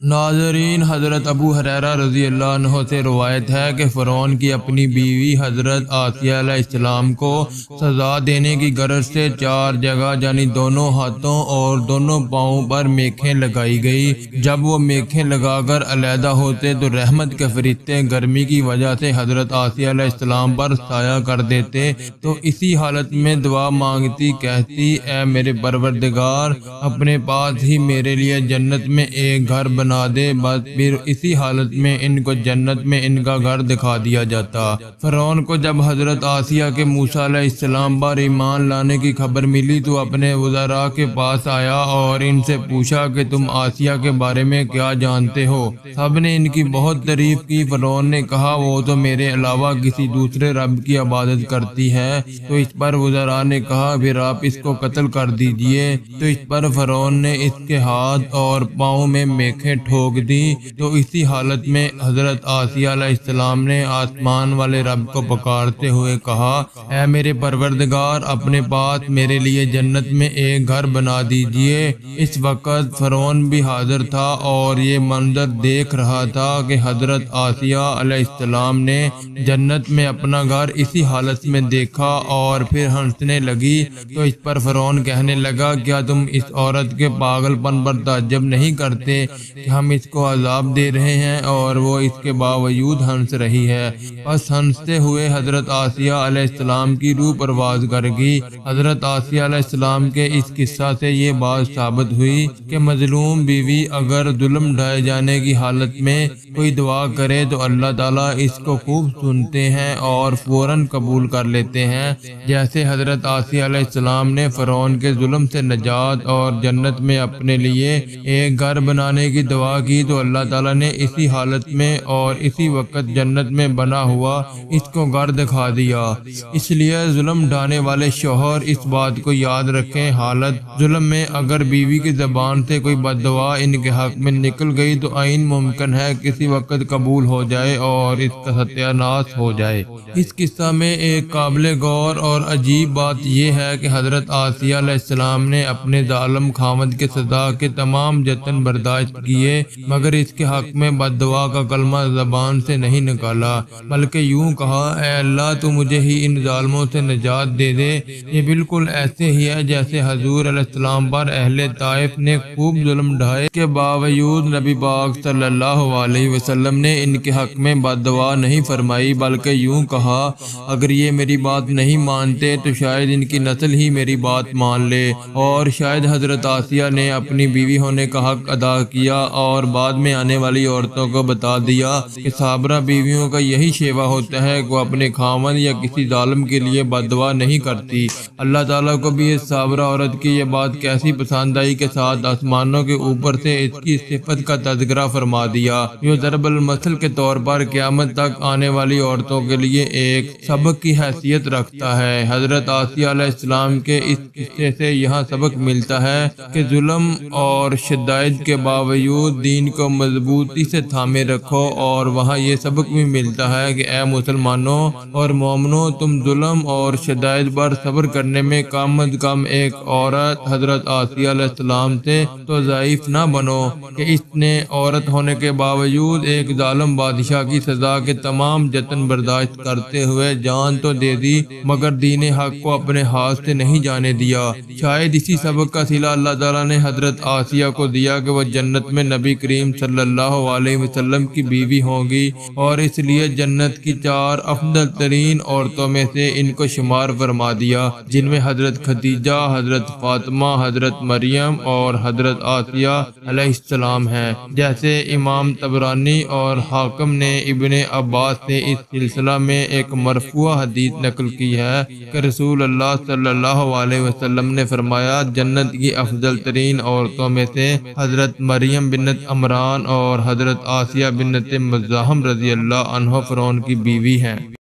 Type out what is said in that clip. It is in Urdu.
ناظرین، حضرت ابو ہریرہ رضی اللہ عنہ سے روایت ہے کہ فرعون کی اپنی بیوی حضرت آسیہ علیہ السلام کو سزا دینے کی غرض سے 4 جگہ یعنی دونوں ہاتھوں اور دونوں پاؤں پر میخیں لگائی گئی۔ جب وہ میخیں لگا کر علیحدہ ہوتے تو رحمت کے فرشتے گرمی کی وجہ سے حضرت آسیہ علیہ السلام پر سایہ کر دیتے، تو اسی حالت میں دعا مانگتی، کہتی اے میرے پروردگار، اپنے پاس ہی میرے لیے جنت میں ایک گھر بنا دے۔ بس پھر اسی حالت میں ان کو جنت میں ان کا گھر دکھا دیا جاتا۔ فرعون کو جب حضرت آسیہ کے موسیٰ علیہ السلام پر ایمان لانے کی خبر ملی تو اپنے وزراء کے پاس آیا اور ان سے پوچھا کہ تم آسیہ کے بارے میں کیا جانتے ہو؟ سب نے ان کی بہت تعریف کی۔ فرعون نے کہا وہ تو میرے علاوہ کسی دوسرے رب کی عبادت کرتی ہے۔ تو اس پر وزراء نے کہا پھر آپ اس کو قتل کر دیجئے۔ تو اس پر فرعون نے اس کے ہاتھ اور پاؤں میں میخیں ٹھوک دی۔ تو اسی حالت میں حضرت آسیہ علیہ السلام نے آسمان والے رب کو پکارتے ہوئے کہا اے میرے پروردگار، اپنے پاس میرے لیے جنت میں ایک گھر بنا دیجئے۔ اس وقت فرعون بھی حاضر تھا اور یہ منظر دیکھ رہا تھا کہ حضرت آسیہ علیہ السلام نے جنت میں اپنا گھر اسی حالت میں دیکھا اور پھر ہنسنے لگی۔ تو اس پر فرعون کہنے لگا کیا تم اس عورت کے پاگل پن پر تعجب نہیں کرتے کہ ہم اس کو عذاب دے رہے ہیں اور وہ اس کے باوجود ہنس رہی ہے؟ بس ہنستے ہوئے حضرت آسیہ علیہ السلام کی روح پرواز کر گئی۔ حضرت آسیہ علیہ السلام کے اس قصہ سے یہ بات ثابت ہوئی کہ مظلوم بیوی اگر ظلم ڈھائے جانے کی حالت میں کوئی دعا کرے تو اللہ تعالیٰ اس کو خوب سنتے ہیں اور فوراً قبول کر لیتے ہیں، جیسے حضرت آسیہ علیہ السلام نے فرعون کے ظلم سے نجات اور جنت میں اپنے لیے ایک گھر بنانے کی دعا کی تو اللہ تعالیٰ نے اسی حالت میں اور اسی وقت جنت میں بنا ہوا اس کو گھر دکھا دیا۔ اس لیے ظلم ڈھانے والے شوہر اس بات کو یاد رکھیں، حالت ظلم میں اگر بیوی کی زبان سے کوئی بد دعا ان کے حق میں نکل گئی تو عین ممکن ہے کسی وقت قبول ہو جائے اور اس کا ستیہ ناش ہو جائے۔ اس قصہ میں ایک قابل غور اور عجیب بات یہ ہے کہ حضرت آسیہ علیہ السلام نے اپنے ظالم خاوند کے سزا کے تمام جتن برداشت کیے، مگر اس کے حق میں بد دعا کا کلمہ زبان سے نہیں نکالا، بلکہ یوں کہا اے اللہ تو مجھے ہی ان ظالموں سے نجات دے دے۔ یہ بالکل ایسے ہی ہے جیسے حضور علیہ السلام پر اہل طائف نے خوب ظلم ڈھائے کے باوجود نبی پاک صلی اللہ علیہ وسلم نے ان کے حق میں بد دعا نہیں فرمائی، بلکہ یوں کہا اگر یہ میری بات نہیں مانتے تو شاید ان کی نسل ہی میری بات مان لے۔ اور شاید حضرت آسیہ نے اپنی بیوی ہونے کا حق ادا کیا اور بعد میں آنے والی عورتوں کو بتا دیا کہ صابرہ بیویوں کا یہی شیوہ ہوتا ہے کہ وہ اپنے خاوند یا کسی ظالم کے لیے بد دعا نہیں کرتی۔ اللہ تعالیٰ کو بھی اس صابرہ عورت کی یہ بات کیسی پسند آئی کہ ساتھ آسمانوں کے اوپر سے اس کی صفت کا تذکرہ فرما دیا، جو ضرب المثل کے طور پر قیامت تک آنے والی عورتوں کے لیے ایک سبق کی حیثیت رکھتا ہے۔ حضرت آسیہ علیہ السلام کے اس قصے سے یہاں سبق ملتا ہے کہ ظلم اور شدائد کے باوجود دین کو مضبوطی سے تھامے رکھو، اور وہاں یہ سبق بھی ملتا ہے کہ اے مسلمانوں اور مومنوں، تم ظلم اور شدائد پر صبر کرنے میں کم از کم ایک عورت حضرت آسیہ علیہ السلام سے تو ضعیف نہ بنو کہ اس نے عورت ہونے کے باوجود ایک ظالم بادشاہ کی سزا کے تمام جتن برداشت کرتے ہوئے جان تو دے دی مگر دین حق کو اپنے ہاتھ سے نہیں جانے دیا۔ شاید اسی سبق کا صلہ اللہ تعالیٰ نے حضرت آسیہ کو دیا کہ وہ جنت میں نبی کریم صلی اللہ علیہ وسلم کی بیوی ہوگی، اور اس لیے جنت کی 4 افضل ترین عورتوں میں سے ان کو شمار فرما دیا، جن میں حضرت خدیجہ، حضرت فاطمہ، حضرت مریم اور حضرت آسیہ علیہ السلام ہیں، جیسے امام طبرانی اور حاکم نے ابن عباس سے اس سلسلہ میں ایک مرفوع حدیث نقل کی ہے کہ رسول اللہ صلی اللہ علیہ وسلم نے فرمایا جنت کی افضل ترین عورتوں میں سے حضرت مریم بنت عمران اور حضرت آسیہ بنت مزاحم رضی اللہ عنہ فرعون کی بیوی ہیں۔